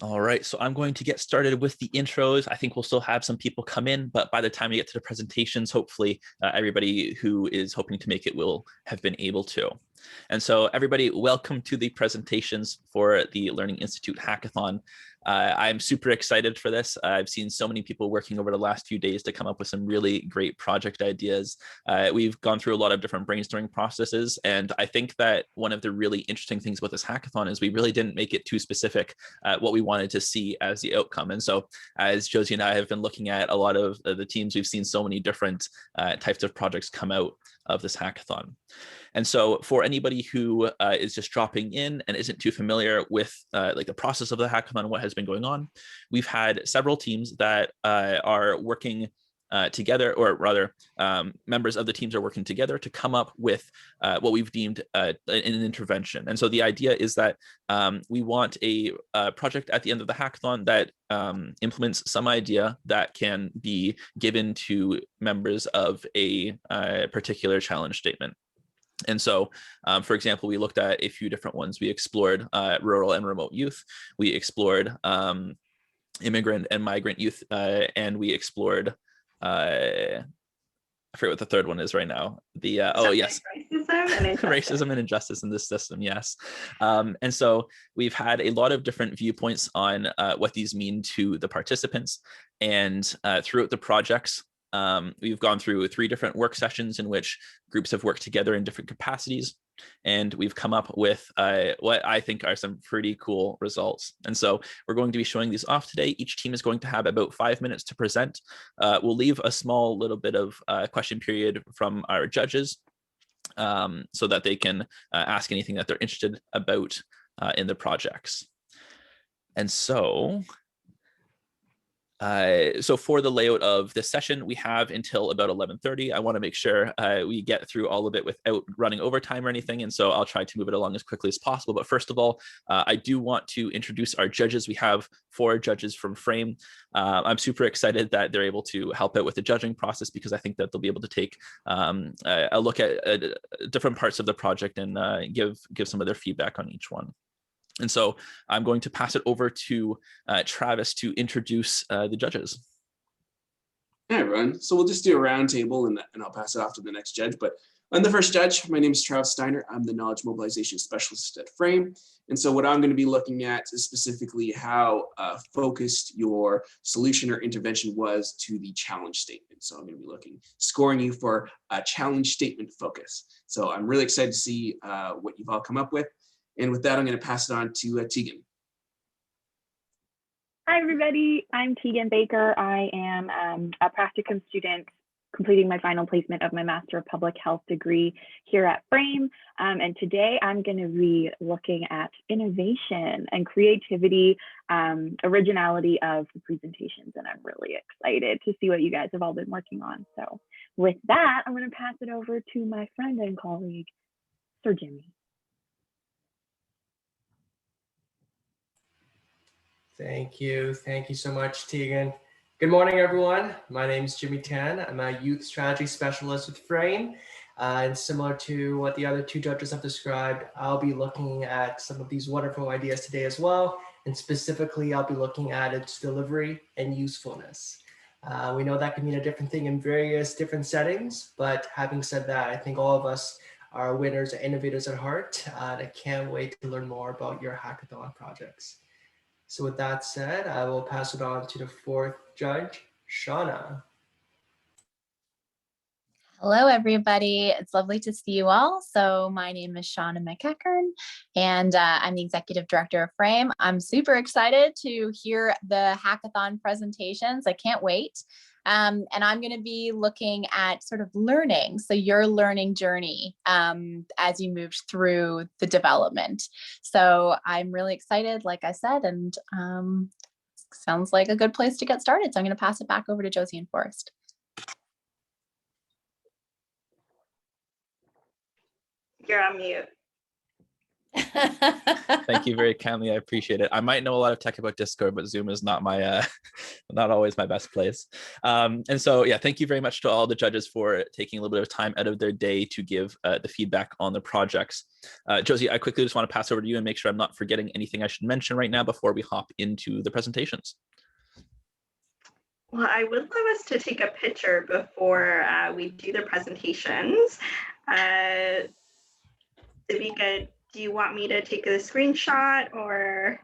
All right, so I'm going to get started with the intros. I think we'll still have some people come in, but by the time we get to the presentations, hopefully everybody who is hoping to make it will have been able to. And so everybody, welcome to the presentations for the Learning Institute Hackathon. I'm super excited for this. I've seen so many people working over the last few days to come up with some really great project ideas. We've gone through a lot of different brainstorming processes, and I think that one of the really interesting things about this hackathon is we really didn't make it too specific what we wanted to see as the outcome. And so as Josie and I have been looking at a lot of the teams, we've seen so many different types of projects come out of this hackathon. And so for anybody who is just dropping in and isn't too familiar with like the process of the hackathon and what has been going on, we've had several teams that are working together, or rather members of the teams are working together to come up with what we've deemed an intervention. And so the idea is that we want a project at the end of the hackathon that implements some idea that can be given to members of a particular challenge statement. And so, for example, we looked at a few different ones. We explored rural and remote youth. We explored immigrant and migrant youth, and we explored, I forget what the third one is right now. The oh yes, racism and injustice in this system. Yes, and so we've had a lot of different viewpoints on what these mean to the participants, and throughout the projects. We've gone through 3 different work sessions in which groups have worked together in different capacities, and we've come up with what I think are some pretty cool results. And so we're going to be showing these off today. Each team is going to have about 5 minutes to present. We'll leave a small little bit of question period from our judges so that they can ask anything that they're interested about in the projects. And so so for the layout of this session, we have until about 11:30. I want to make sure we get through all of it without running over time or anything. And so I'll try to move it along as quickly as possible. But first of all, I do want to introduce our judges. We have 4 judges from Frayme. I'm super excited that they're able to help out with the judging process, because I think that they'll be able to take a look at different parts of the project and give some of their feedback on each one. And so I'm going to pass it over to Travis to introduce the judges. Hi, everyone. So we'll just do a round table and I'll pass it off to the next judge. But I'm the first judge. My name is Travis Steiner. I'm the Knowledge Mobilization Specialist at Frayme. And so what I'm going to be looking at is specifically how focused your solution or intervention was to the challenge statement. So I'm going to be scoring you for a challenge statement focus. So I'm really excited to see what you've all come up with. And with that, I'm going to pass it on to Tegan. Hi, everybody. I'm Tegan Baker. I am a practicum student completing my final placement of my Master of Public Health degree here at Frayme. And today I'm going to be looking at innovation and creativity, originality of the presentations. And I'm really excited to see what you guys have all been working on. So with that, I'm going to pass it over to my friend and colleague, Sir Jimmy. Thank you. Thank you so much, Tegan. Good morning, everyone. My name is Jimmy Tan. I'm a youth strategy specialist with Frayme. And similar to what the other 2 judges have described, I'll be looking at some of these wonderful ideas today as well. And specifically, I'll be looking at its delivery and usefulness. We know that can mean a different thing in various different settings. But having said that, I think all of us are winners and innovators at heart. I can't wait to learn more about your hackathon projects. So with that said, I will pass it on to the 4th judge, Shauna. Hello, everybody. It's lovely to see you all. So my name is Shauna McEachern, and I'm the Executive Director of Frayme. I'm super excited to hear the hackathon presentations. I can't wait. And I'm going to be looking at sort of learning, so your learning journey as you moved through the development. So I'm really excited, like I said, and sounds like a good place to get started. So I'm going to pass it back over to Josie and Forrest. You're on mute. Thank you very kindly. I appreciate it. I might know a lot of tech about Discord, but Zoom is not my not always my best place. And so, yeah, thank you very much to all the judges for taking a little bit of time out of their day to give the feedback on the projects. Josie, I quickly just want to pass over to you and make sure I'm not forgetting anything I should mention right now before we hop into the presentations. Well, I would love us to take a picture before we do the presentations. Davika, do you want me to take a screenshot or?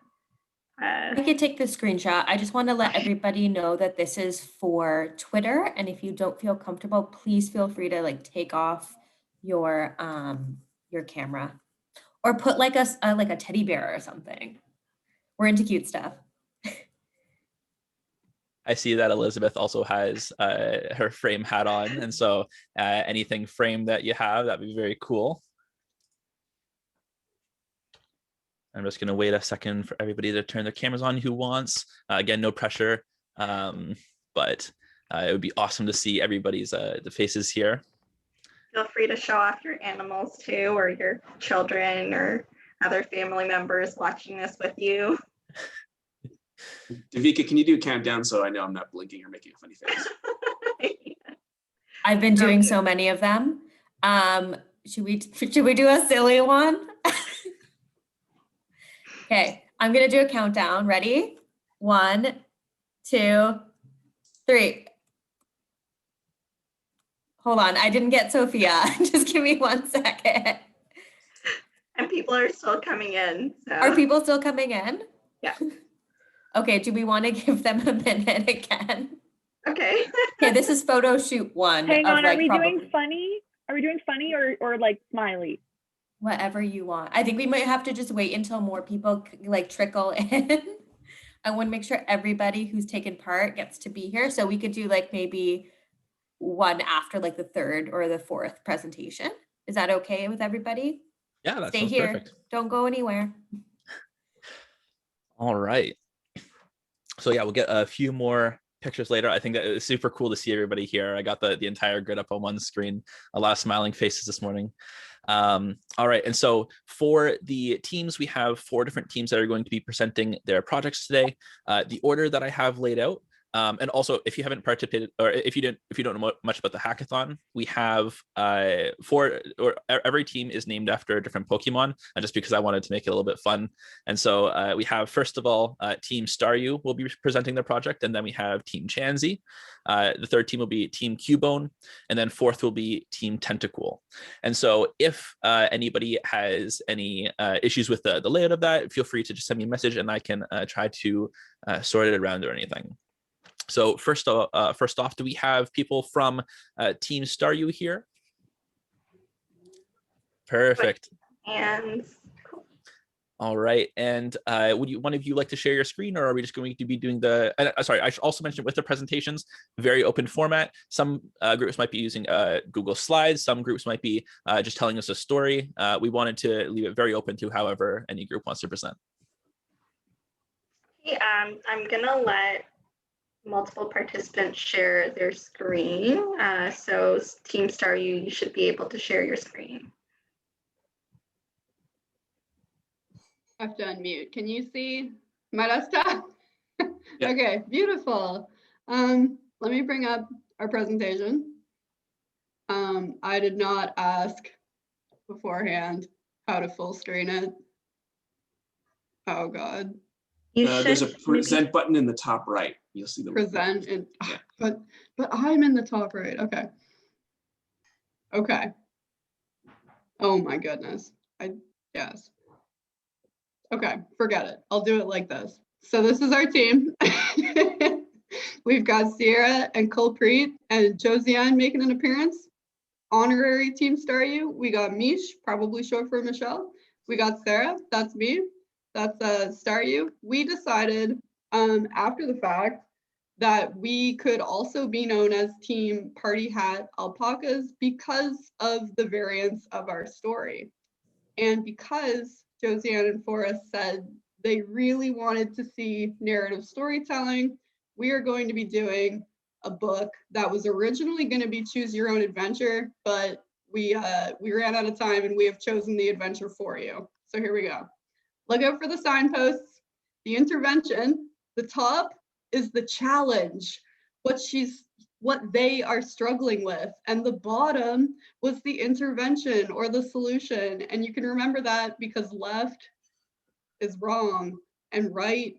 I could take the screenshot. I just want to let everybody know that this is for Twitter. And if you don't feel comfortable, please feel free to like take off your camera or put like a teddy bear or something. We're into cute stuff. I see that Elizabeth also has her Frayme hat on. And so anything Frayme that you have, that'd be very cool. I'm just going to wait a second for everybody to turn their cameras on who wants. Again, no pressure, but it would be awesome to see everybody's the faces here. Feel free to show off your animals too, or your children or other family members watching this with you. Davika, can you do a countdown so I know I'm not blinking or making a funny face? I've been doing so many of them. Should we do a silly one? Okay, I'm gonna do a countdown. Ready? 1, 2, 3. Hold on, I didn't get Sophia. Just give me 1 second. And people are still coming in. So. Are people still coming in? Yeah. Okay, do we want to give them a minute again? Okay. Okay, this is photo shoot 1. Hang on, like are we doing funny? Are we doing funny or like smiley? Whatever you want. I think we might have to just wait until more people like trickle in. I want to make sure everybody who's taken part gets to be here. So we could do like maybe one after like the 3rd or the 4th presentation. Is that okay with everybody? Yeah, that Stay sounds here. perfect. Don't go anywhere. All right. So yeah, we'll get a few more pictures later. I think that it's super cool to see everybody here. I got the entire grid up on one screen. A lot of smiling faces this morning. All right, and so for the teams, we have 4 different teams that are going to be presenting their projects today. The order that I have laid out, and also if you haven't participated or if you don't know much about the hackathon, we have every team is named after a different Pokemon, just because I wanted to make it a little bit fun. And so we have, first of all, Team Staryu will be presenting their project, and then we have Team Chansey. The 3rd team will be Team Cubone, and then 4th will be Team Tentacool. And so if anybody has any issues with the layout of that, feel free to just send me a message and I can try to sort it around or anything. So first off, do we have people from Team Staryu here? Perfect. And all right, and would one of you like to share your screen, or are we just going to be doing the? Sorry, I should also mention with the presentations, very open format. Some groups might be using Google Slides. Some groups might be just telling us a story. We wanted to leave it very open to however any group wants to present. okay, I'm gonna let multiple participants share their screen. So Team Staryu, you should be able to share your screen. I have to unmute. Can you see my desktop? Yeah. Okay, beautiful. Let me bring up our presentation. I did not ask beforehand how to full screen it. Oh God. There's a present button in the top right. You'll see the Present and yeah. but I'm in the top right. Okay. Okay. Oh my goodness. Yes. Okay, forget it. I'll do it like this. So this is our team. We've got Sierra and Kulpreet and Josiane making an appearance. Honorary Team Staryu. We got Mish, probably short for Michelle. We got Sarah, that's me. That's Staryu. We decided after the fact that we could also be known as Team Party Hat Alpacas because of the variance of our story. And because Josiane and Forrest said they really wanted to see narrative storytelling, we are going to be doing a book that was originally going to be Choose Your Own Adventure, but we ran out of time and we have chosen the adventure for you. So here we go. Look out for the signposts, the intervention. The top is the challenge, what they are struggling with. And the bottom was the intervention or the solution. And you can remember that because left is wrong and right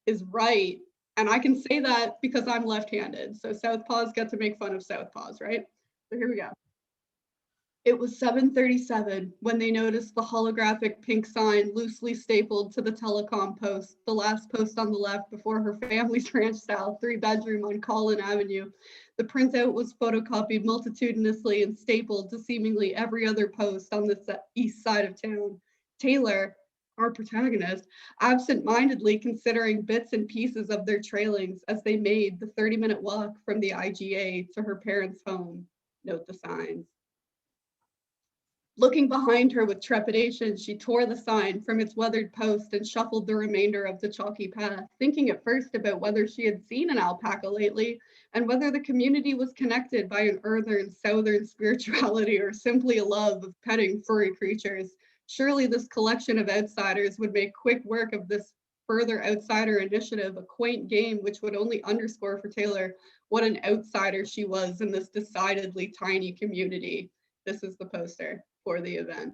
is right. And I can say that because I'm left-handed. So southpaws get to make fun of southpaws, right? So here we go. It was 7:37 when they noticed the holographic pink sign loosely stapled to the telecom post, the last post on the left before her family's ranch style 3-bedroom on Collin Avenue. The printout was photocopied multitudinously and stapled to seemingly every other post on the east side of town. Taylor, our protagonist, absent-mindedly considering bits and pieces of their trailings as they made the 30-minute walk from the IGA to her parents' home. Note the signs. Looking behind her with trepidation, she tore the sign from its weathered post and shuffled the remainder of the chalky path, thinking at first about whether she had seen an alpaca lately and whether the community was connected by an earthern southern spirituality or simply a love of petting furry creatures. Surely this collection of outsiders would make quick work of this further outsider initiative, a quaint game which would only underscore for Taylor what an outsider she was in this decidedly tiny community. This is the poster for the event.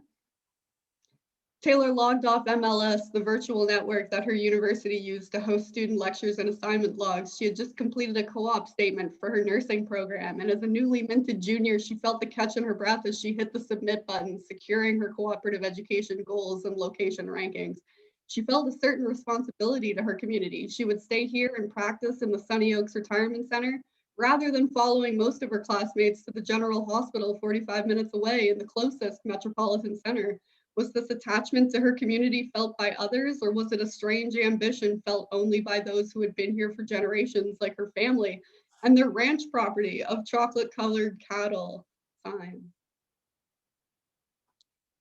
Taylor logged off MLS, the virtual network that her university used to host student lectures and assignment logs. She had just completed a co-op statement for her nursing program, and as a newly minted junior, she felt the catch in her breath as she hit the submit button, securing her cooperative education goals and location rankings. She felt a certain responsibility to her community. She would stay here and practice in the Sunny Oaks Retirement Center, rather than following most of her classmates to the General Hospital 45 minutes away in the closest metropolitan center. Was this attachment to her community felt by others, or was it a strange ambition felt only by those who had been here for generations, like her family and their ranch property of chocolate-colored cattle? Sign.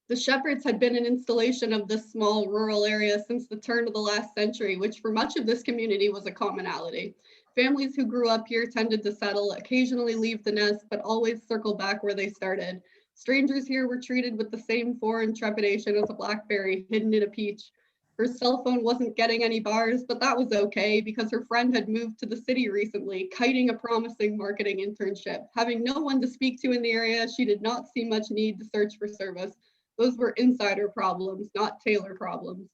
The Shepherds had been an installation of this small rural area since the turn of the last century, which for much of this community was a commonality. Families who grew up here tended to settle, occasionally leave the nest, but always circle back where they started. Strangers here were treated with the same foreign trepidation as a blackberry hidden in a peach. Her cell phone wasn't getting any bars, but that was okay because her friend had moved to the city recently, kiting a promising marketing internship. Having no one to speak to in the area, she did not see much need to search for service. Those were insider problems, not Taylor problems.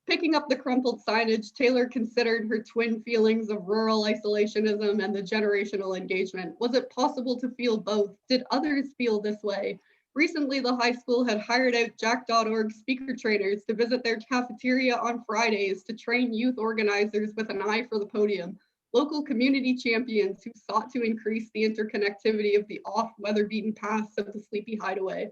Picking up the crumpled signage, Taylor considered her twin feelings of rural isolationism and the generational engagement. Was it possible to feel both? Did others feel this way? Recently, the high school had hired out Jack.org speaker trainers to visit their cafeteria on Fridays to train youth organizers with an eye for the podium. Local community champions who sought to increase the interconnectivity of the off-weather-beaten paths of the Sleepy Hideaway.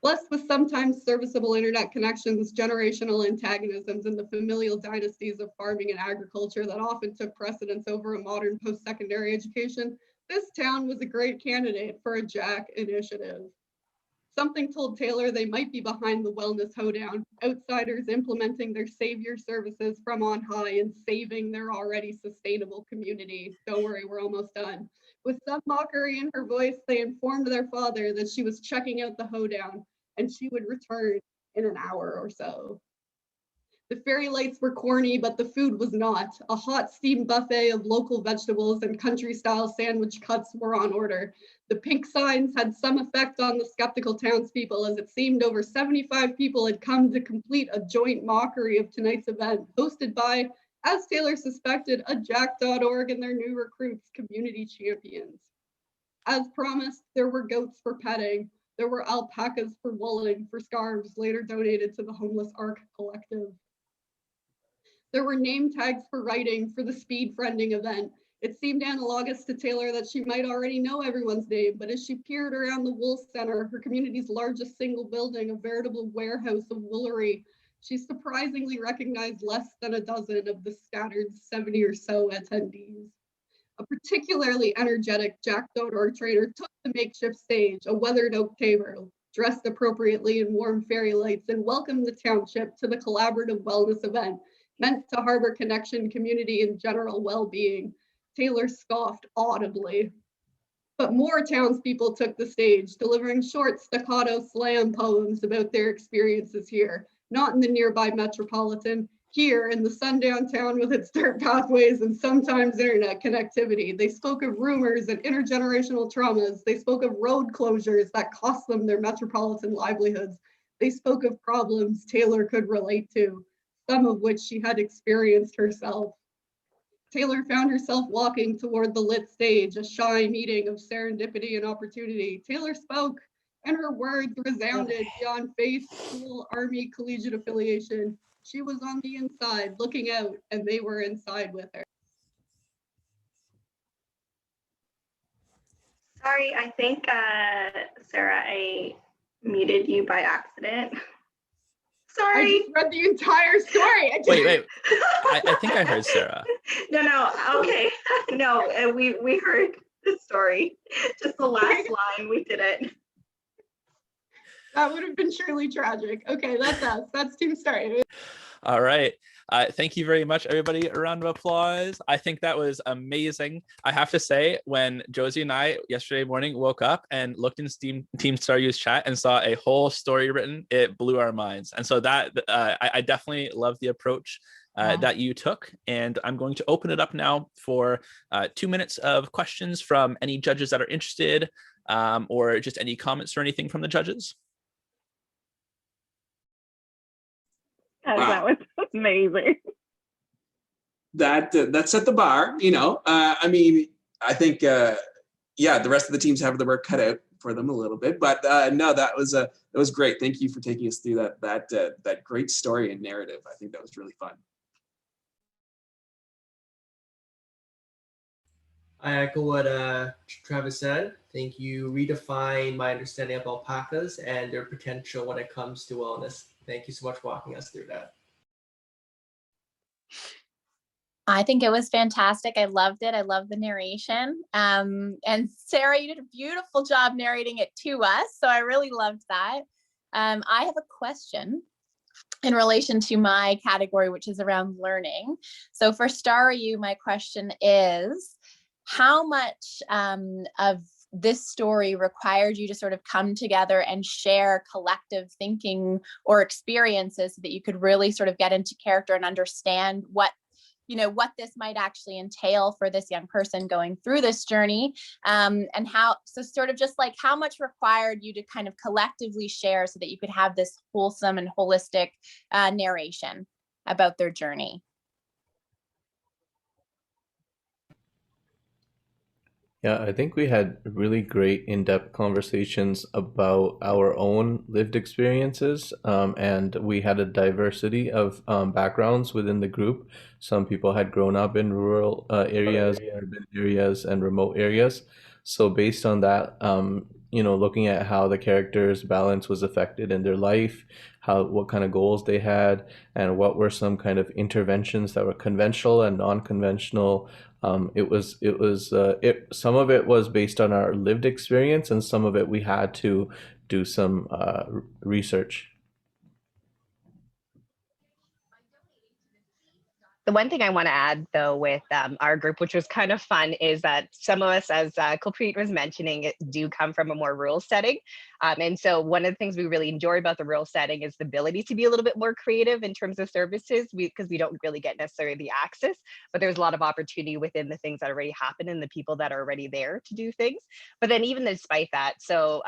Blessed with sometimes serviceable internet connections, generational antagonisms, and the familial dynasties of farming and agriculture that often took precedence over a modern post-secondary education, this town was a great candidate for a Jack initiative. Something told Taylor they might be behind the wellness hoedown, outsiders implementing their savior services from on high and saving their already sustainable community. Don't worry, we're almost done. With some mockery in her voice, they informed their father that she was checking out the hoedown and she would return in an hour or so. The fairy lights were corny, but the food was not. A hot steamed buffet of local vegetables and country-style sandwich cuts were on order. The pink signs had some effect on the skeptical townspeople, as it seemed over 75 people had come to complete a joint mockery of tonight's event, hosted by, as Taylor suspected, a Jack.org and their new recruits, community champions. As promised, there were goats for petting. There were alpacas for wooling, for scarves later donated to the Homeless Ark Collective. There were name tags for writing for the speed friending event. It seemed analogous to Taylor that she might already know everyone's name, but as she peered around the Wool Center, her community's largest single building, a veritable warehouse of woolery, she surprisingly recognized less than a dozen of the scattered 70 or so attendees. A particularly energetic Jack.org trainer took the makeshift stage, a weathered oak table, dressed appropriately in warm fairy lights, and welcomed the township to the collaborative wellness event, meant to harbor connection, community, and general well-being. Taylor scoffed audibly. But more townspeople took the stage, delivering short staccato slam poems about their experiences here. not in the nearby metropolitan, here in the sundown town with its dirt pathways and sometimes internet connectivity. They spoke of rumors and intergenerational traumas. They spoke of road closures that cost them their metropolitan livelihoods. They spoke of problems Taylor could relate to, some of which she had experienced herself. Taylor found herself walking toward the lit stage, a shy meeting of serendipity and opportunity. Taylor spoke, and her words resounded beyond faith, school, army, collegiate affiliation. She was on the inside, looking out, and they were inside with her. Sorry, I think, Sarah, I muted you by accident. Sorry. I just read the entire story. Wait. I think I heard Sarah. No, okay. No, we heard the story. Just the last line, we didn't. That would have been surely tragic. Okay, that's us. That's Team Story. All right. Thank you very much, everybody. A round of applause. I think that was amazing. I have to say, when Josie and I yesterday morning woke up and looked in Team Star Use chat and saw a whole story written, it blew our minds. And so that I definitely love the approach that you took. And I'm going to open it up now for 2 minutes of questions from any judges that are interested, or just any comments or anything from the judges. That was amazing. That set the bar, you know. I mean, I think, yeah, the rest of the teams have the work cut out for them a little bit, but no, that was great. Thank you for taking us through that great story and narrative. I think that was really fun. I echo what Travis said. I think you redefined my understanding of alpacas and their potential when it comes to wellness. Thank you so much for walking us through that. I think it was fantastic. I loved it. I love the narration. And Sarah, you did a beautiful job narrating it to us. So I really loved that. I have a question in relation to my category, which is around learning. So for Star U, my question is, how much of this story required you to sort of come together and share collective thinking or experiences so that you could really sort of get into character and understand what this might actually entail for this young person going through this journey, and how, so sort of just like how much required you to kind of collectively share so that you could have this wholesome and holistic narration about their journey. Yeah, I think we had really great in-depth conversations about our own lived experiences, and we had a diversity of backgrounds within the group. Some people had grown up in rural areas, urban areas, and remote areas. So based on that, looking at how the characters' balance was affected in their life, what kind of goals they had, and what were some kind of interventions that were conventional and non-conventional. Some of it was based on our lived experience, and some of it we had to do some research. The one thing I want to add, though, with our group, which was kind of fun, is that some of us, as Kulpreet was mentioning, do come from a more rural setting. And so one of the things we really enjoy about the rural setting is the ability to be a little bit more creative in terms of services, because we don't really get necessarily the access, but there's a lot of opportunity within the things that already happen and the people that are already there to do things. But then even despite that, so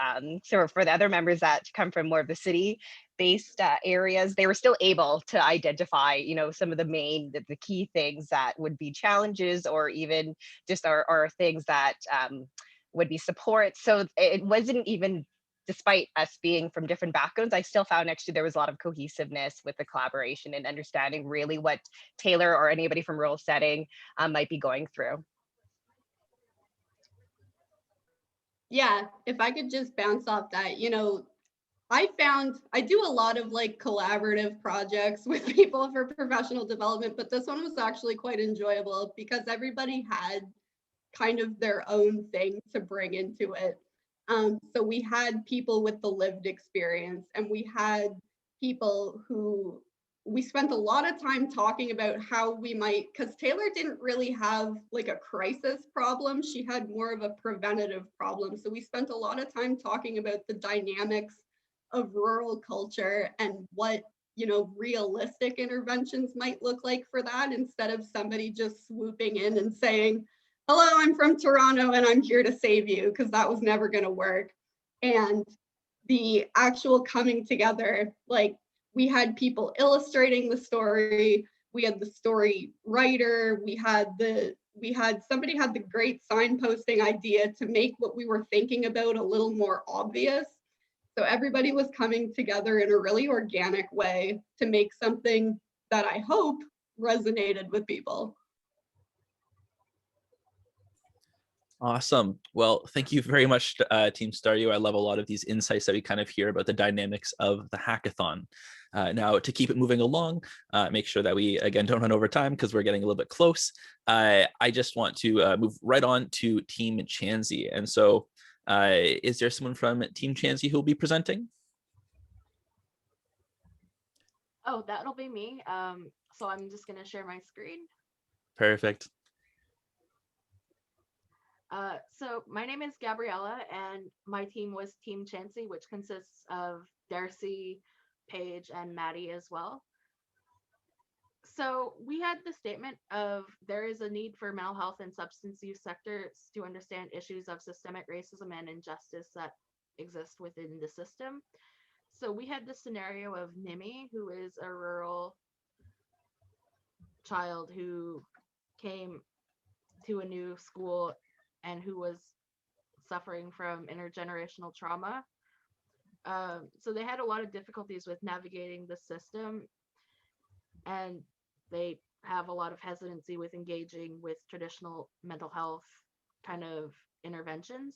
for the other members that come from more of the city-based areas, they were still able to identify, some of the key things that would be challenges, or even just are things that would be support. So it wasn't even, despite us being from different backgrounds, I still found actually there was a lot of cohesiveness with the collaboration and understanding really what Taylor or anybody from rural setting might be going through. Yeah, if I could just bounce off that, I do a lot of like collaborative projects with people for professional development, but this one was actually quite enjoyable because everybody had kind of their own thing to bring into it. So we had people with the lived experience, and we had people who we spent a lot of time talking about how we might, because Taylor didn't really have like a crisis problem. She had more of a preventative problem. So we spent a lot of time talking about the dynamics of rural culture and what realistic interventions might look like for that, instead of somebody just swooping in and saying, hello, I'm from Toronto and I'm here to save you, because that was never going to work. And the actual coming together, like we had people illustrating the story, we had the story writer, somebody had the great signposting idea to make what we were thinking about a little more obvious. So everybody was coming together in a really organic way to make something that I hope resonated with people. Awesome. Well, thank you very much, Team Staryu. I love a lot of these insights that we kind of hear about the dynamics of the hackathon. Now, to keep it moving along, make sure that we, again, don't run over time because we're getting a little bit close. I just want to move right on to Team Chansey. And so is there someone from Team Chansey who will be presenting? Oh, that'll be me. So I'm just going to share my screen. Perfect. So my name is Gabriella, and my team was Team Chansey, which consists of Darcy, Paige, and Maddie as well. So we had the statement of there is a need for mental health and substance use sectors to understand issues of systemic racism and injustice that exist within the system. So we had the scenario of Nimi, who is a rural child who came to a new school and who was suffering from intergenerational trauma. So they had a lot of difficulties with navigating the system, and they have a lot of hesitancy with engaging with traditional mental health kind of interventions.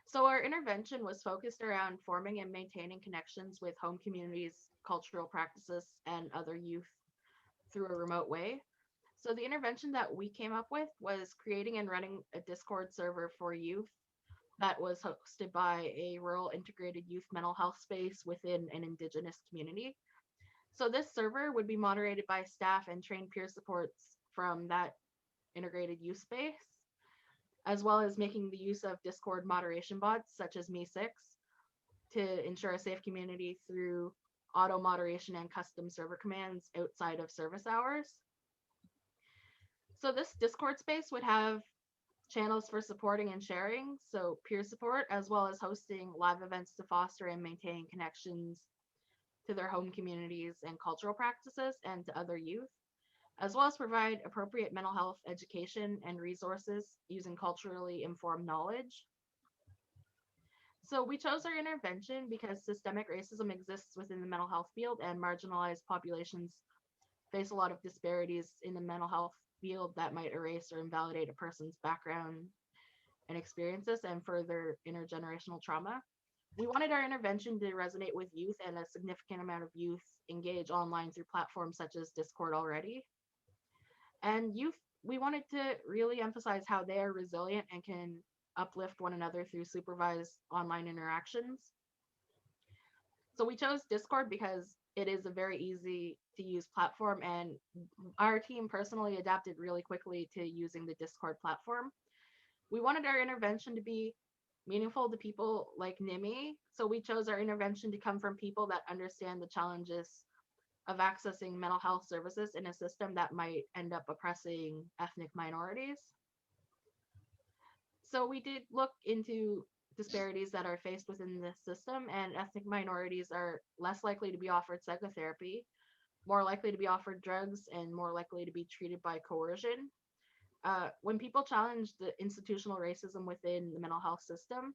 So our intervention was focused around forming and maintaining connections with home communities, cultural practices, and other youth through a remote way. So the intervention that we came up with was creating and running a Discord server for youth that was hosted by a rural integrated youth mental health space within an Indigenous community. So this server would be moderated by staff and trained peer supports from that integrated youth space, as well as making the use of Discord moderation bots such as Me6 to ensure a safe community through auto moderation and custom server commands outside of service hours. So this Discord space would have channels for supporting and sharing, so peer support, as well as hosting live events to foster and maintain connections to their home communities and cultural practices and to other youth, as well as provide appropriate mental health education and resources using culturally informed knowledge. So we chose our intervention because systemic racism exists within the mental health field, and marginalized populations face a lot of disparities in the mental health field that might erase or invalidate a person's background and experiences and further intergenerational trauma. We wanted our intervention to resonate with youth, and a significant amount of youth engage online through platforms such as Discord already. And youth, we wanted to really emphasize how they are resilient and can uplift one another through supervised online interactions. So we chose Discord because it is a very easy to use platform, and our team personally adapted really quickly to using the Discord platform. We wanted our intervention to be meaningful to people like Nimi, so we chose our intervention to come from people that understand the challenges of accessing mental health services in a system that might end up oppressing ethnic minorities. So we did look into disparities that are faced within the system, and ethnic minorities are less likely to be offered psychotherapy, more likely to be offered drugs, and more likely to be treated by coercion. When people challenge the institutional racism within the mental health system,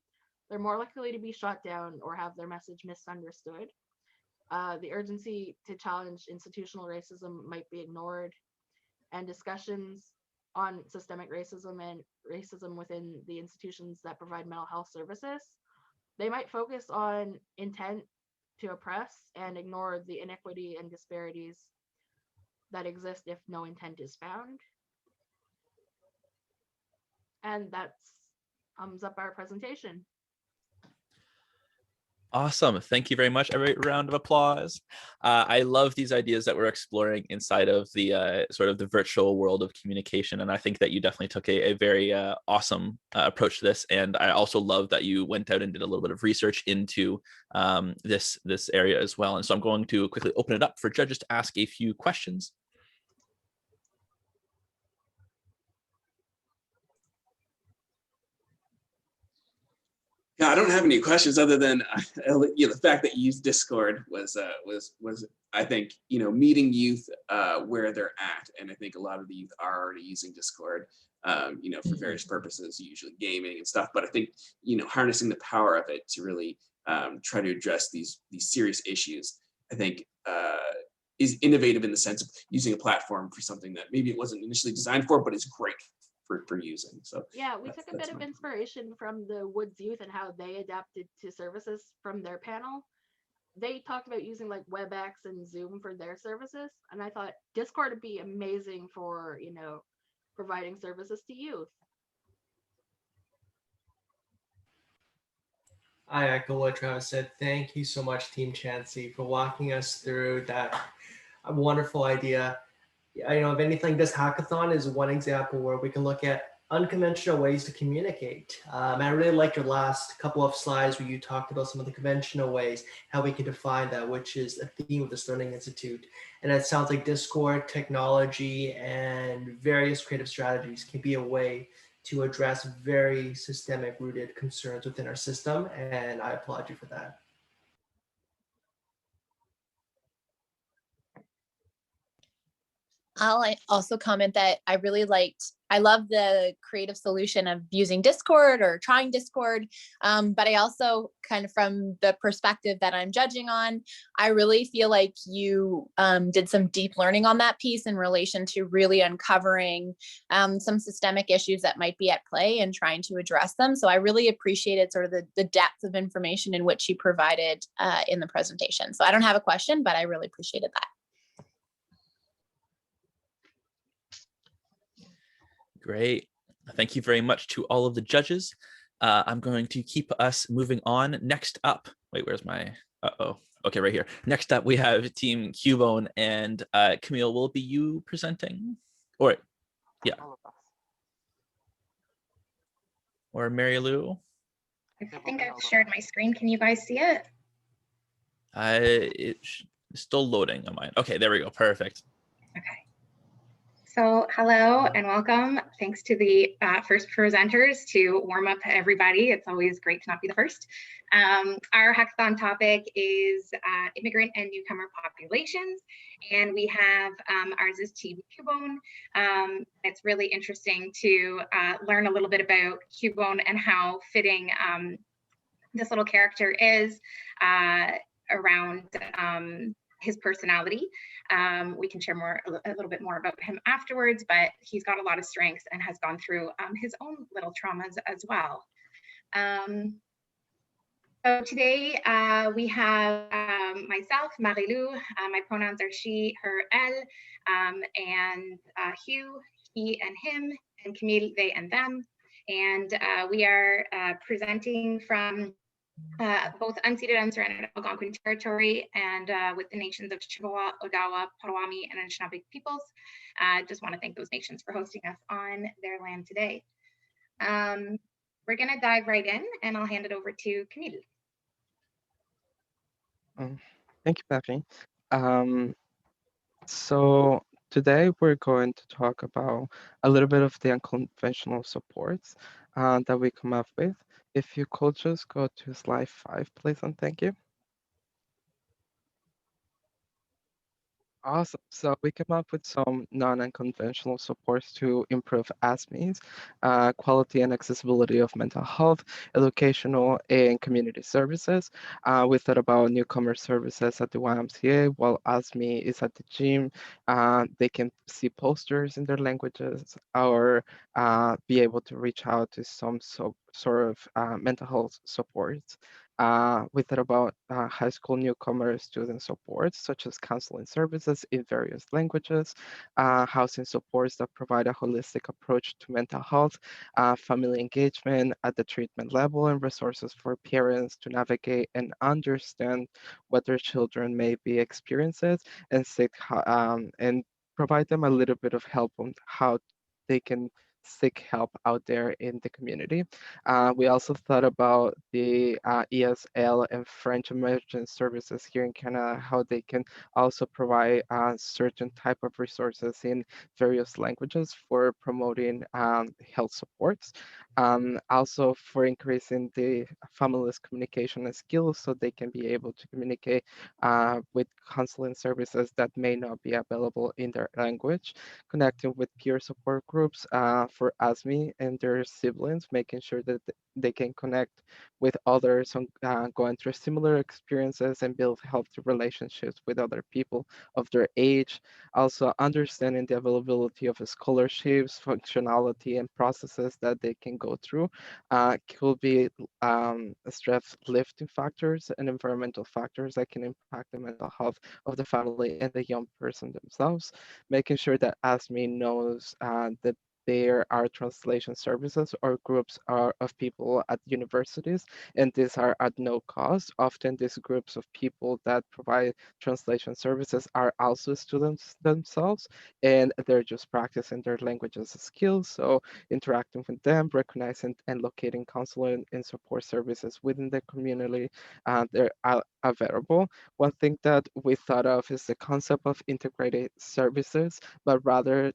they're more likely to be shot down or have their message misunderstood. The urgency to challenge institutional racism might be ignored, and discussions on systemic racism and racism within the institutions that provide mental health services, they might focus on intent to oppress and ignore the inequity and disparities that exist if no intent is found. And that sums up our presentation. Awesome. Thank you very much. Every round of applause. I love these ideas that we're exploring inside of the sort of the virtual world of communication. And I think that you definitely took a very awesome approach to this. And I also love that you went out and did a little bit of research into this area as well. And so I'm going to quickly open it up for judges to ask a few questions. Yeah, I don't have any questions other than the fact that you used Discord was I think meeting youth where they're at, and I think a lot of the youth are already using Discord, for various purposes, usually gaming and stuff. But I think harnessing the power of it to really try to address these serious issues, I think is innovative in the sense of using a platform for something that maybe it wasn't initially designed for, but is great for using. So yeah, we took a bit of inspiration from the Woods Youth and how they adapted to services from their panel. They talked about using like WebEx and Zoom for their services, and I thought Discord would be amazing for providing services to youth. I echo what Travis said. Thank you so much, Team Chansey, for walking us through that wonderful idea. If anything, this hackathon is one example where we can look at unconventional ways to communicate. I really liked your last couple of slides where you talked about some of the conventional ways, how we can define that, which is a theme of this Learning Institute. And it sounds like Discord, technology, and various creative strategies can be a way to address very systemic rooted concerns within our system. And I applaud you for that. I'll also comment that I love the creative solution of using Discord or trying Discord. But I also kind of from the perspective that I'm judging on, I really feel like you did some deep learning on that piece in relation to really uncovering some systemic issues that might be at play and trying to address them. So I really appreciated sort of the depth of information in which you provided in the presentation. So I don't have a question, but I really appreciated that. Great. Thank you very much to all of the judges. I'm going to keep us moving on. Next up, wait, where's my, okay, right here. Next up, we have Team Cubone, and Camille, will it be you presenting? Or, yeah. Or Mary Lou? I think I've shared my screen. Can you guys see it? It's still loading on mine. Okay, there we go, perfect. Okay. So hello and welcome. Thanks to the first presenters to warm up everybody. It's always great to not be the first. Our hackathon topic is immigrant and newcomer populations. And we have ours is Team Cubone. It's really interesting to learn a little bit about Cubone and how fitting this little character is around his personality. We can share a little bit more about him afterwards, but he's got a lot of strengths and has gone through his own little traumas as well. So today we have myself, Marie-Lou, my pronouns are she, her, elle, and Hugh, he and him, and Camille, they and them. And we are presenting from both unceded, unsurrendered Algonquin territory and with the nations of Chippewa, Odawa, Potawatomi, and Anishinaabe peoples. Just want to thank those nations for hosting us on their land today. We're going to dive right in, and I'll hand it over to Camille. Thank you, Becky. So today we're going to talk about a little bit of the unconventional supports that we come up with. If you could just go to slide 5, please, and thank you. Awesome. So we came up with some non-unconventional supports to improve ASME's quality and accessibility of mental health, educational, and community services. We thought about newcomer services at the YMCA, while ASME is at the gym. They can see posters in their languages or be able to reach out to some sort of mental health supports. We thought about high school newcomer student support, such as counseling services in various languages, housing supports that provide a holistic approach to mental health, family engagement at the treatment level, and resources for parents to navigate and understand what their children may be experiencing and provide them a little bit of help on how they can seek help out there in the community. We also thought about the ESL and French immersion services here in Canada, how they can also provide certain type of resources in various languages for promoting health supports. Also for increasing the family's communication and skills so they can be able to communicate with counseling services that may not be available in their language, connecting with peer support groups for ASME and their siblings, making sure that they can connect with others on going through similar experiences and build healthy relationships with other people of their age. Also understanding the availability of scholarships, functionality, and processes that they can go through could be stress lifting factors and environmental factors that can impact the mental health of the family and the young person themselves, making sure that ASME knows that there are translation services or groups of people at universities, and these are at no cost. Often these groups of people that provide translation services are also students themselves, and they're just practicing their languages skills. So interacting with them, recognizing and locating counseling and support services within the community, they're available. One thing that we thought of is the concept of integrated services, but rather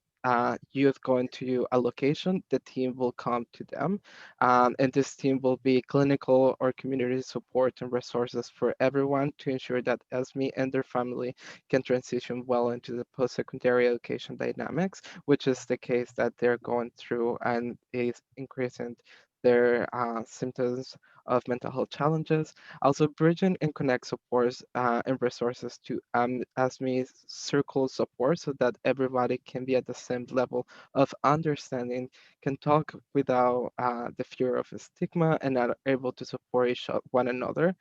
youth going to a location, the team will come to them. And this team will be clinical or community support and resources for everyone to ensure that ESME and their family can transition well into the post-secondary education dynamics, which is the case that they're going through and is increasing their symptoms of mental health challenges. Also bridging and connect supports and resources to ASME circle support so that everybody can be at the same level of understanding, can talk without the fear of a stigma and are able to support one another.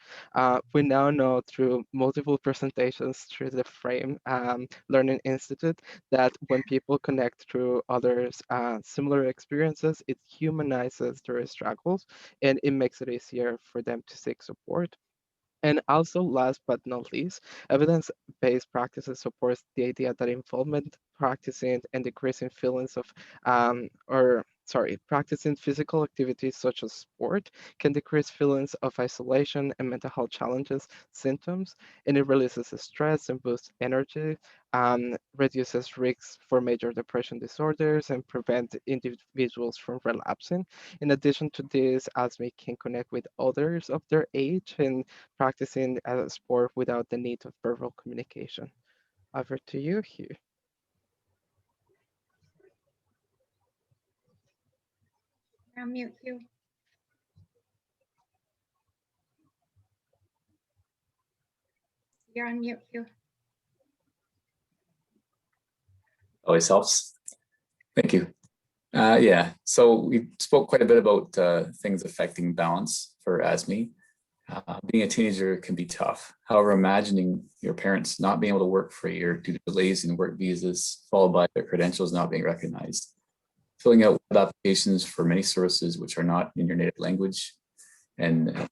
We now know through multiple presentations through the Frayme Learning Institute that when people connect through others' similar experiences, it humanizes their struggles and it makes it easier for them to seek support. And also, last but not least, evidence-based practices supports the idea that involvement, practicing, and decreasing feelings of, practicing physical activities such as sport can decrease feelings of isolation and mental health challenges, symptoms, and it releases stress and boosts energy, reduces risks for major depression disorders, and prevent individuals from relapsing. In addition to this, ASME can connect with others of their age and practicing a sport without the need of verbal communication. Over to you, Hugh. You're on mute, Hugh. You're on mute, Hugh. Always helps. Thank you. Yeah, so we spoke quite a bit about things affecting balance for ASME. Being a teenager can be tough. However, imagining your parents not being able to work for a year due to delays in work visas, followed by their credentials not being recognized, filling out web applications for many services which are not in your native language, and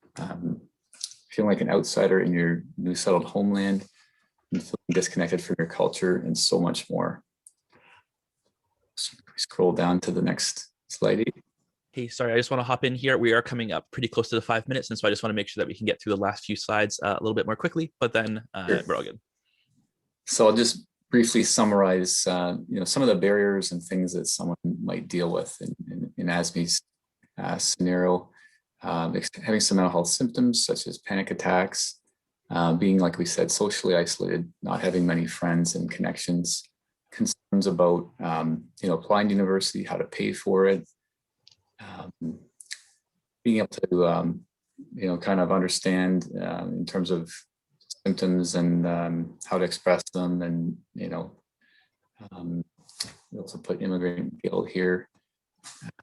feeling like an outsider in your new settled homeland, and feeling disconnected from your culture, and so much more. Scroll down to the next slide. Hey, sorry, I just want to hop in here. We are coming up pretty close to the 5 minutes, and so I just want to make sure that we can get through the last few slides a little bit more quickly, but then Sure. We're all good. So I'll just briefly summarize some of the barriers and things that someone might deal with in ASME's scenario. Having some mental health symptoms such as panic attacks, being, like we said, socially isolated, not having many friends and connections, concerns about applying to university, how to pay for it, being able to kind of understand in terms of symptoms and how to express them, and we also put immigrant guilt here,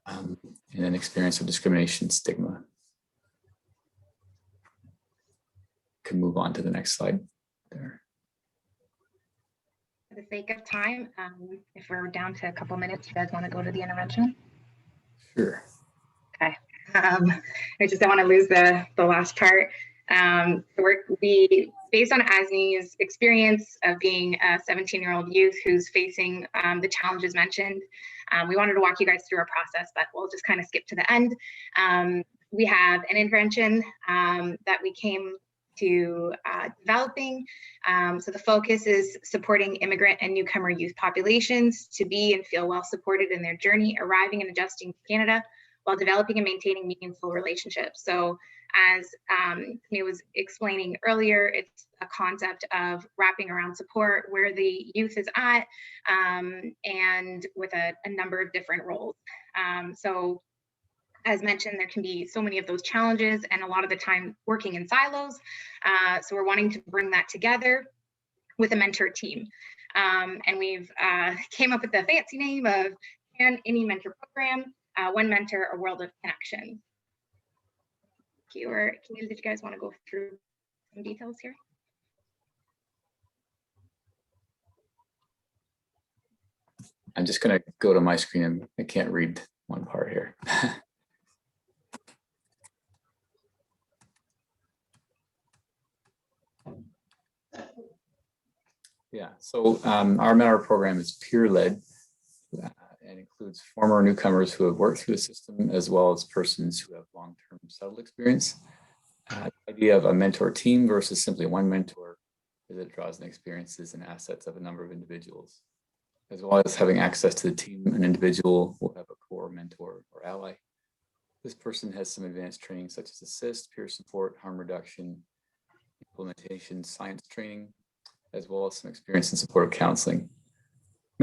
and an experience of discrimination, stigma. can move on to the next slide there. For the sake of time, if we're down to a couple minutes, you guys want to go to the intervention? Sure. Okay. I just don't want to lose the last part. We, based on Asmi's experience of being a 17-year-old youth who's facing the challenges mentioned, we wanted to walk you guys through our process, but we'll just kind of skip to the end. We have an intervention that we came to developing. So the focus is supporting immigrant and newcomer youth populations to be and feel well supported in their journey, arriving and adjusting to Canada, while developing and maintaining meaningful relationships. So as he was explaining earlier, it's a concept of wrapping around support where the youth is at, and with a number of different roles. So as mentioned, there can be so many of those challenges and a lot of the time working in silos. So we're wanting to bring that together with a mentor team. And we've came up with the fancy name of Any Mentor Program, One Mentor, A World of Connections. Did you guys want to go through some details here? I'm just going to go to my screen and I can't read one part here. Yeah, so our mentor program is peer-led and includes former newcomers who have worked through the system, as well as persons who have long-term settled experience. The idea of a mentor team versus simply one mentor is it draws on experiences and assets of a number of individuals. As well as having access to the team, an individual will have a core mentor or ally. This person has some advanced training such as assist, peer support, harm reduction, implementation, science training, as well as some experience in supportive counseling.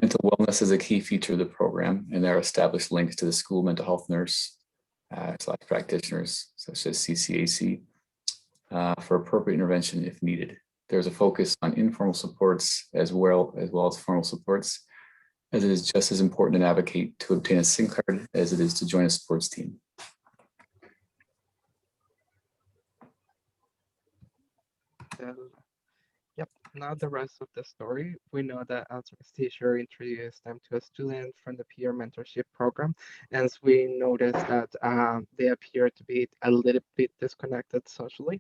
Mental wellness is a key feature of the program, and there are established links to the school mental health nurse / practitioners, such as CCAC, for appropriate intervention if needed. There's a focus on informal supports as well as formal supports, as it is just as important to navigate to obtain a SIM card as it is to join a sports team. Yep, now the rest of the story. We know that Asmi's teacher introduced them to a student from the peer mentorship program, and we noticed that they appear to be a little bit disconnected socially.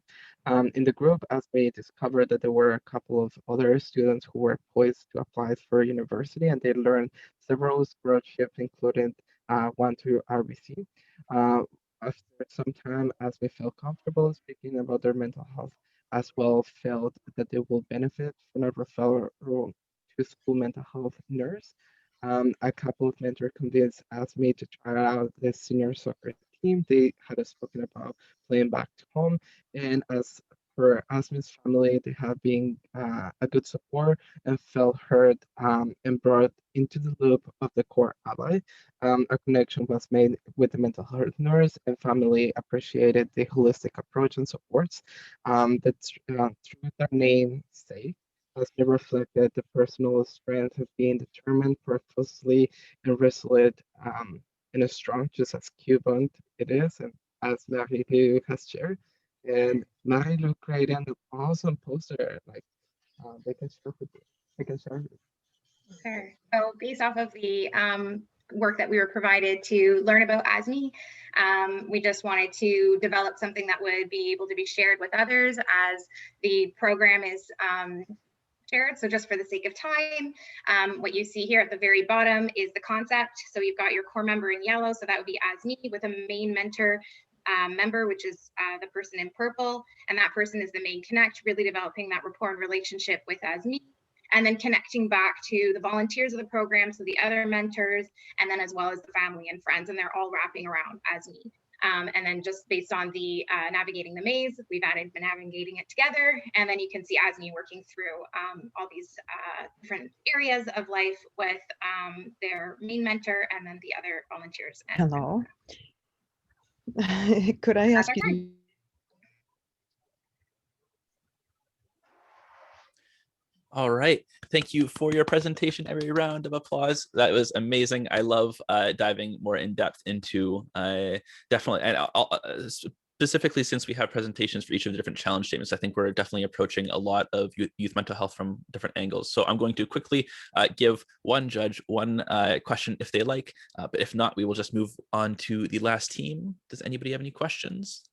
In the group, Asmi discovered that there were a couple of other students who were poised to apply for university, and they learned several scholarships, including one to RBC. After some time, Asmi felt comfortable speaking about their mental health, as well felt that they will benefit from a referral to school mental health nurse. A couple of mentors convinced Asmi to try out the senior soccer team. They had spoken about playing back to home, and as for Asmi's family, they have been a good support and felt heard and brought into the loop of the core ally. A connection was made with the mental health nurse, and family appreciated the holistic approach and supports that through their namesake, as they reflected the personal strength of being determined, purposely, and resolute, and as strong, just as Cuban it is, and as Marie has shared. And Marie looked great and an awesome poster. Like they can share with you. They can share with you. Sure. So based off of the work that we were provided to learn about ASME, we just wanted to develop something that would be able to be shared with others as the program is shared. So just for the sake of time, what you see here at the very bottom is the concept. So you've got your core member in yellow, so that would be ASME, with a main mentor member, which is the person in purple, and that person is the main connect, really developing that rapport and relationship with ASME, and then connecting back to the volunteers of the program, so the other mentors, and then as well as the family and friends, and they're all wrapping around ASME. And then just based on the navigating the maze, we've added the navigating it together, and then you can see ASME working through all these different areas of life with their main mentor and then the other volunteers. Hello. Could I ask you? All right. Thank you for your presentation. Every round of applause. That was amazing. I love diving more in depth into definitely, and specifically, since we have presentations for each of the different challenge statements, I think we're definitely approaching a lot of youth mental health from different angles. So I'm going to quickly give one judge one question if they like, but if not, we will just move on to the last team. Does anybody have any questions?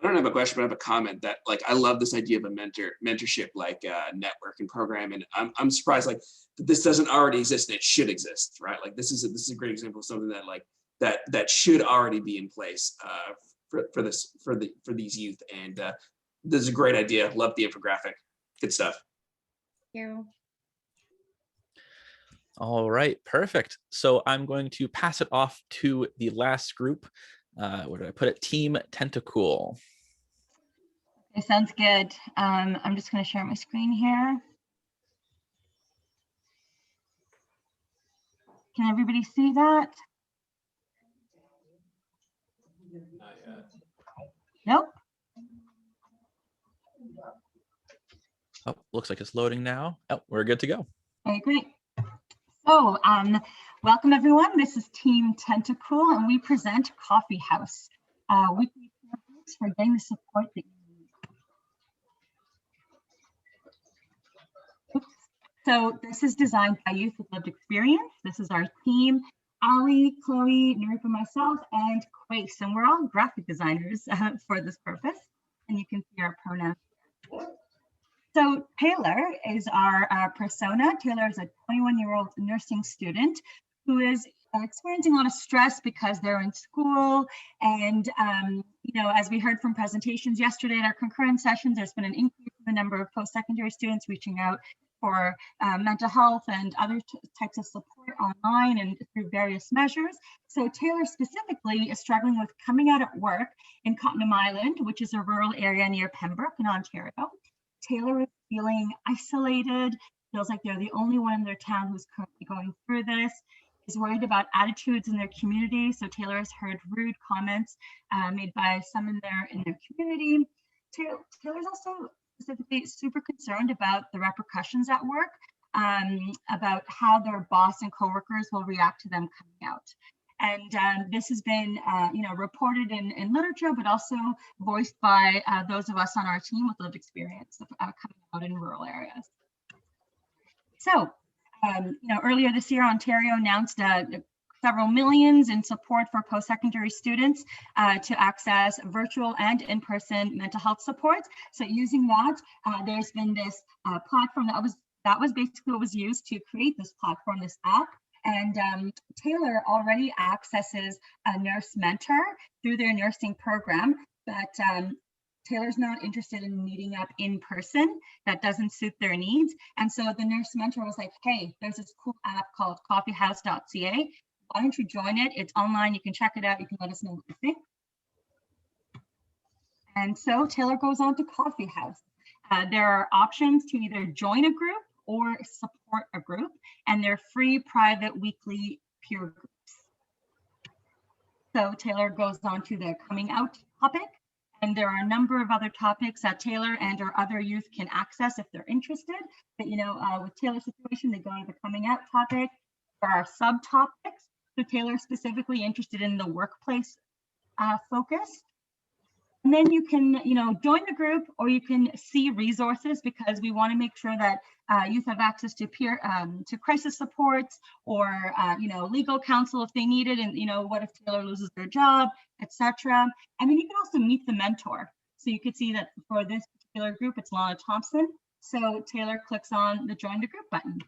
I don't have a question, but I have a comment that, like, I love this idea of a mentorship, like network and program. And I'm surprised, like, that this doesn't already exist and it should exist, right? Like, this is a great example of something that, like, that should already be in place for these youth. And this is a great idea. Love the infographic. Good stuff. Thank you. All right, perfect. So I'm going to pass it off to the last group. Where did I put it? Team Tentacool. Okay, sounds good. I'm just going to share my screen here. Can everybody see that? Not yet. Nope. Oh, looks like it's loading now. Oh, we're good to go. Okay, great. So, welcome everyone. This is Team Tentacool, and we present Coffee House, weekly groups for getting the support that you need. Oops. So this is designed by youth with lived experience. This is our team: Ali, Chloe, Naripa, myself, and Quace, and we're all graphic designers for this purpose. And you can see our pronouns. So Taylor is our persona. Taylor is a 21-year-old nursing student who is experiencing a lot of stress because they're in school. And, you know, as we heard from presentations yesterday at our concurrent sessions, there's been an increase in the number of post-secondary students reaching out for mental health and other types of support online and through various measures. So Taylor specifically is struggling with coming out at work in Cottenham Island, which is a rural area near Pembroke in Ontario. Taylor is feeling isolated, feels like they're the only one in their town who's currently going through this, is worried about attitudes in their community. So Taylor has heard rude comments made by some in their community. Taylor's also specifically super concerned about the repercussions at work, about how their boss and coworkers will react to them coming out. And this has been, you know, reported in literature, but also voiced by those of us on our team with lived experience of coming out in rural areas. So, you know, earlier this year, Ontario announced several millions in support for post-secondary students to access virtual and in-person mental health supports. So using that, there's been this platform that was basically what was used to create this platform, this app. And Taylor already accesses a nurse mentor through their nursing program, but Taylor's not interested in meeting up in person. That doesn't suit their needs. And so the nurse mentor was like, hey, there's this cool app called coffeehouse.ca. Why don't you join it? It's online. You can check it out. You can let us know what you think. And so Taylor goes on to Coffee House. There are options to either join a group or support a group, and they're free, private, weekly peer groups. So Taylor goes on to the coming out topic, and there are a number of other topics that Taylor and or other youth can access if they're interested. But, you know, with Taylor's situation, they go to the coming out topic. There are subtopics. So Taylor's specifically interested in the workplace focus. And then you can, you know, join the group, or you can see resources, because we want to make sure that youth have access to peer to crisis supports, or you know, legal counsel if they need it, and you know, what if Taylor loses their job, etc. And then you can also meet the mentor. So you could see that for this particular group, it's Lana Thompson. So Taylor clicks on the join the group button.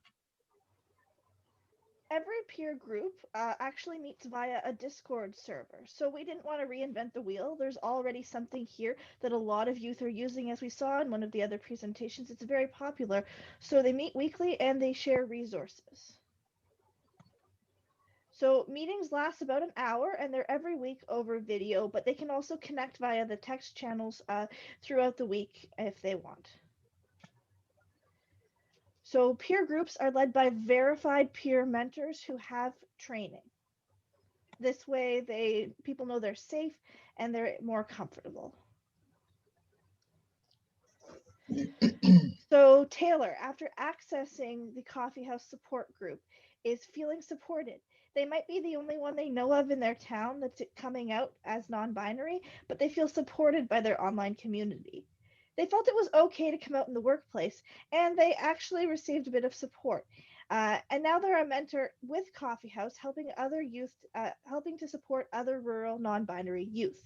Every peer group actually meets via a Discord server. So we didn't want to reinvent the wheel. There's already something here that a lot of youth are using, as we saw in one of the other presentations. It's very popular. So they meet weekly and they share resources. So meetings last about an hour, and they're every week over video, but they can also connect via the text channels throughout the week if they want. So peer groups are led by verified peer mentors who have training. This way people know they're safe and they're more comfortable. So Taylor, after accessing the Coffee House support group, is feeling supported. They might be the only one they know of in their town that's coming out as non-binary, but they feel supported by their online community. They felt it was okay to come out in the workplace, and they actually received a bit of support. And now they're a mentor with Coffee House, helping other youth, helping to support other rural non-binary youth.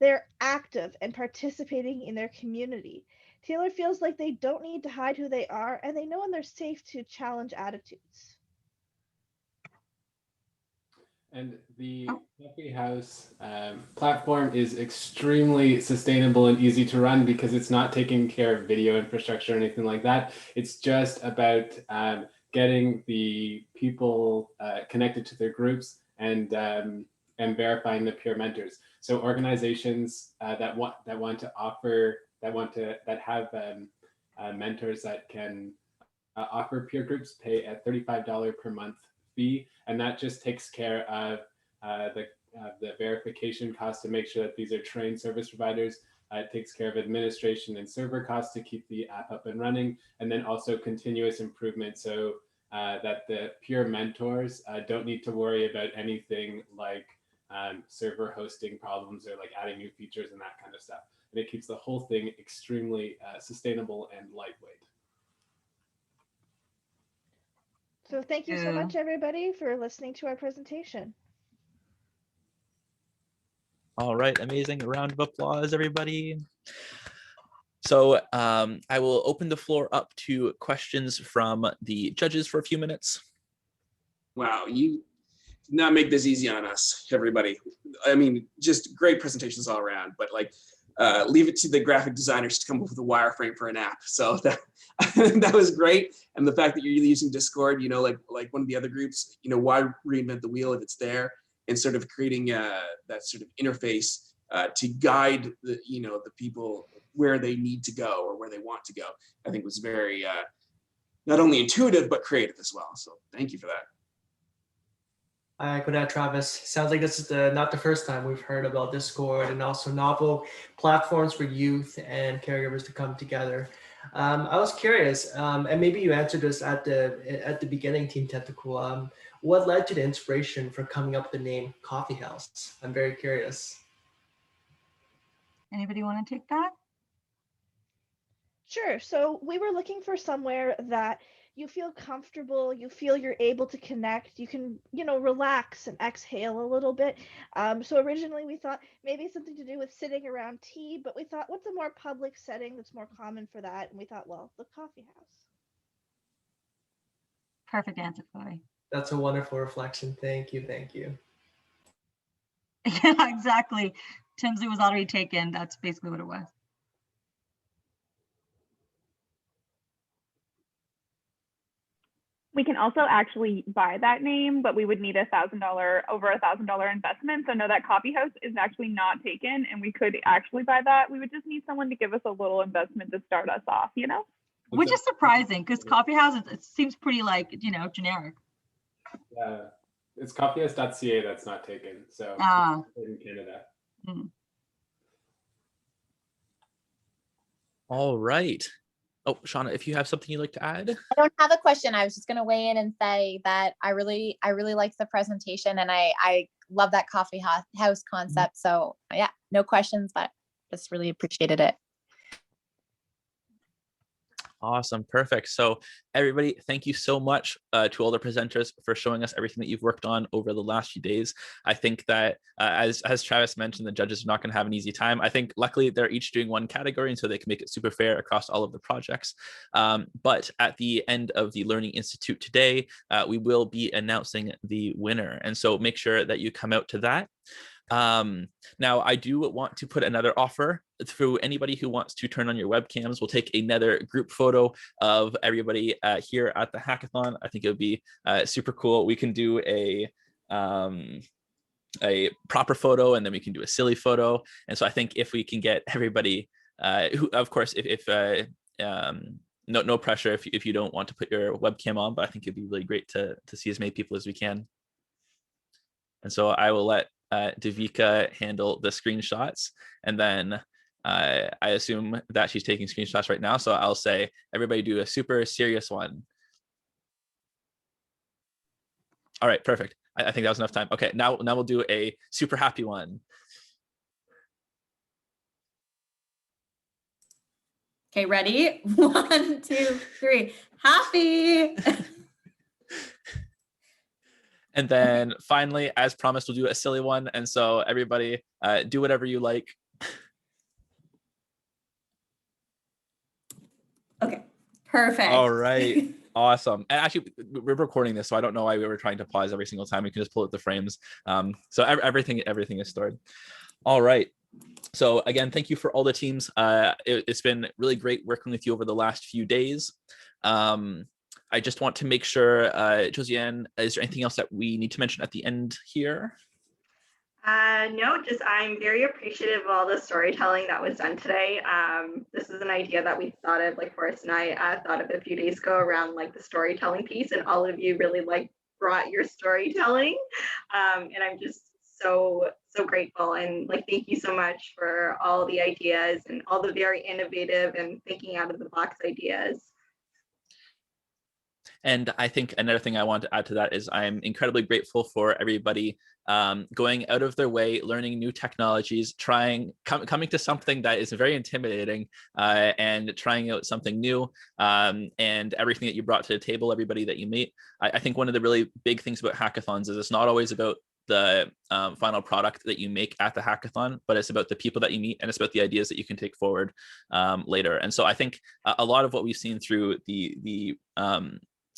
They're active and participating in their community. Taylor feels like they don't need to hide who they are, and they know when they're safe to challenge attitudes. And the Coffee House platform is extremely sustainable and easy to run because it's not taking care of video infrastructure or anything like that. It's just about getting the people connected to their groups and verifying the peer mentors. So organizations that have mentors that can offer peer groups pay a $35 per month fee, and that just takes care of the verification costs to make sure that these are trained service providers. It takes care of administration and server costs to keep the app up and running, and then also continuous improvement so that the peer mentors don't need to worry about anything like server hosting problems or like adding new features and that kind of stuff. And it keeps the whole thing extremely sustainable and lightweight. So thank you so much, everybody, for listening to our presentation. All right, amazing. A round of applause, everybody. So I will open the floor up to questions from the judges for a few minutes. Wow, you did not make this easy on us, everybody. I mean, just great presentations all around, but like, leave it to the graphic designers to come up with a wireframe for an app. So that that was great. And the fact that you're using Discord, you know, like one of the other groups, you know, why reinvent the wheel if it's there? And sort of creating that sort of interface to guide the, you know, the people where they need to go or where they want to go, I think was very not only intuitive but creative as well. So thank you for that. I echo that, Travis. Sounds like this is not the first time we've heard about Discord and also novel platforms for youth and caregivers to come together. I was curious, and maybe you answered this at the beginning, Team Tentacle. What led to the inspiration for coming up with the name Coffee House? I'm very curious. Anybody want to take that? Sure. So we were looking for somewhere that you feel comfortable, you feel you're able to connect, you can, you know, relax and exhale a little bit. So originally we thought maybe something to do with sitting around tea, but we thought, what's a more public setting that's more common for that? And we thought, well, the coffee house. Perfect answer, Chloe. That's a wonderful reflection. Thank you. Thank you. Yeah, exactly. Tinsley was already taken. That's basically what it was. We can also actually buy that name, but we would need over $1,000 investment. So no, that coffee house is actually not taken, and we could actually buy that. We would just need someone to give us a little investment to start us off, you know? Which is surprising because coffee house, it seems pretty like, you know, generic. Yeah, it's coffeehouse.ca that's not taken. So in Canada. Mm. All right. Oh, Shauna, if you have something you'd like to add. I don't have a question. I was just going to weigh in and say that I really liked the presentation, and I love that coffee house concept. So yeah, no questions, but just really appreciated it. Awesome. Perfect. So everybody, thank you so much to all the presenters for showing us everything that you've worked on over the last few days. I think that as Travis mentioned, the judges are not going to have an easy time. I think luckily they're each doing one category, and so they can make it super fair across all of the projects. But at the end of the Learning Institute today, we will be announcing the winner. And so make sure that you come out to that. Now I do want to put another offer through anybody who wants to turn on your webcams. We'll take another group photo of everybody here at the hackathon. I think it would be super cool. We can do a proper photo, and then we can do a silly photo. And so I think if we can get everybody who, of course, no pressure if you don't want to put your webcam on, but I think it'd be really great to see as many people as we can. And so I will let Devika handle the screenshots, and then I assume that she's taking screenshots right now. So I'll say, everybody do a super serious one. All right, perfect. I think that was enough time. Okay, now we'll do a super happy one. Okay, ready? 1, 2, 3. Happy. And then finally, as promised, we'll do a silly one. And so everybody do whatever you like. Okay, perfect. All right, awesome. And actually, we're recording this, so I don't know why we were trying to pause every single time. We can just pull out the frames. So everything is stored. All right. So again, thank you for all the teams. It's been really great working with you over the last few days. I just want to make sure, Josiane, is there anything else that we need to mention at the end here? No, just I'm very appreciative of all the storytelling that was done today. This is an idea that we thought of, like Forrest and I thought of a few days ago around like the storytelling piece, and all of you really like brought your storytelling. And I'm just so grateful, and like thank you so much for all the ideas and all the very innovative and thinking out of the box ideas. And I think another thing I want to add to that is I'm incredibly grateful for everybody going out of their way, learning new technologies, coming to something that is very intimidating and trying out something new, and everything that you brought to the table, everybody that you meet. I think one of the really big things about hackathons is it's not always about the final product that you make at the hackathon, but it's about the people that you meet, and it's about the ideas that you can take forward later. And so I think a lot of what we've seen through the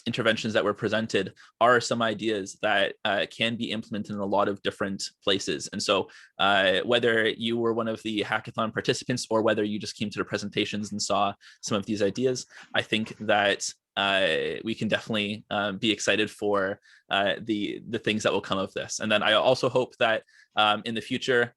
interventions that were presented are some ideas that can be implemented in a lot of different places. And so whether you were one of the hackathon participants or whether you just came to the presentations and saw some of these ideas, I think that we can definitely be excited for the things that will come of this. And then I also hope that in the future,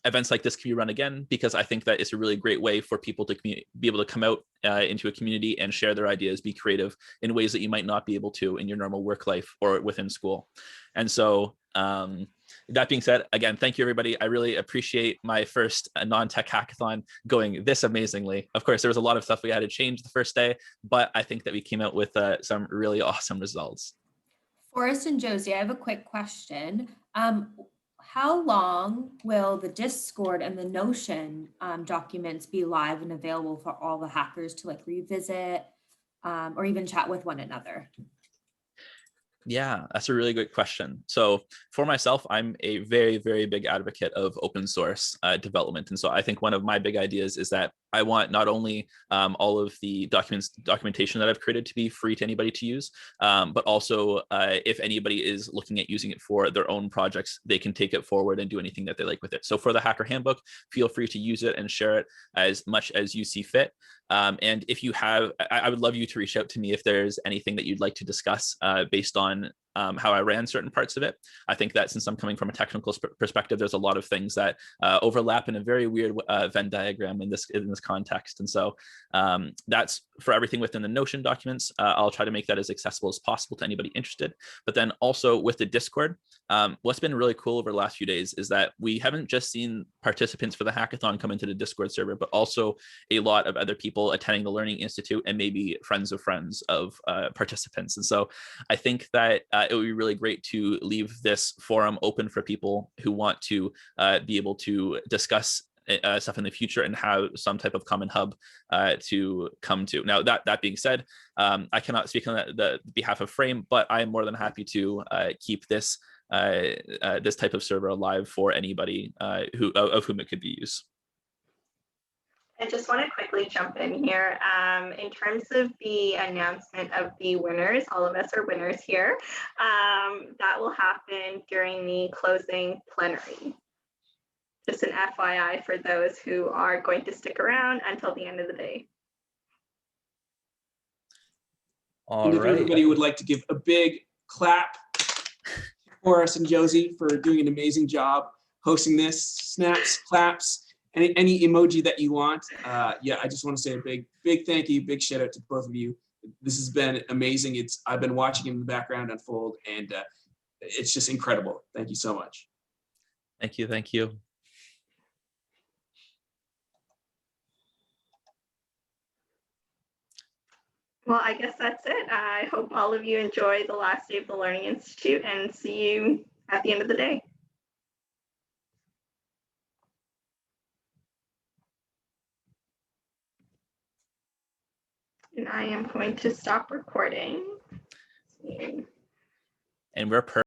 events like this can be run again, because I think that it's a really great way for people to be able to come out into a community and share their ideas, be creative in ways that you might not be able to in your normal work life or within school. And so that being said, again, thank you, everybody. I really appreciate my first non-tech hackathon going this amazingly. Of course, there was a lot of stuff we had to change the first day, but I think that we came out with some really awesome results. Forrest and Josie, I have a quick question. How long will the Discord and the Notion documents be live and available for all the hackers to like revisit or even chat with one another? Yeah, that's a really good question. So for myself, I'm a very, very big advocate of open source development. And so I think one of my big ideas is that I want not only all of the documentation that I've created to be free to anybody to use, but also if anybody is looking at using it for their own projects, they can take it forward and do anything that they like with it. So for the Hacker Handbook, feel free to use it and share it as much as you see fit. And if you have, I would love you to reach out to me if there's anything that you'd like to discuss based on how I ran certain parts of it. I think that since I'm coming from a technical perspective, there's a lot of things that overlap in a very weird Venn diagram in this context. And so that's for everything within the Notion documents. I'll try to make that as accessible as possible to anybody interested. But then also with the Discord, what's been really cool over the last few days is that we haven't just seen participants for the hackathon come into the Discord server, but also a lot of other people attending the Learning Institute and maybe friends of friends of participants. And so I think that it would be really great to leave this forum open for people who want to be able to discuss stuff in the future and have some type of common hub to come to. Now, that being said, I cannot speak on the behalf of Frayme, but I am more than happy to keep this this type of server alive for anybody of whom it could be used. I just want to quickly jump in here. In terms of the announcement of the winners, all of us are winners here. That will happen during the closing plenary. Just an FYI for those who are going to stick around until the end of the day. And if everybody would like to give a big clap for us and Josie for doing an amazing job hosting this, snaps, claps, any emoji that you want. Yeah, I just want to say a big thank you, big shout out to both of you. This has been amazing. I've been watching in the background unfold, and it's just incredible. Thank you so much. Thank you. Thank you. Well, I guess that's it. I hope all of you enjoy the last day of the Learning Institute and see you at the end of the day. And I am going to stop recording. And we're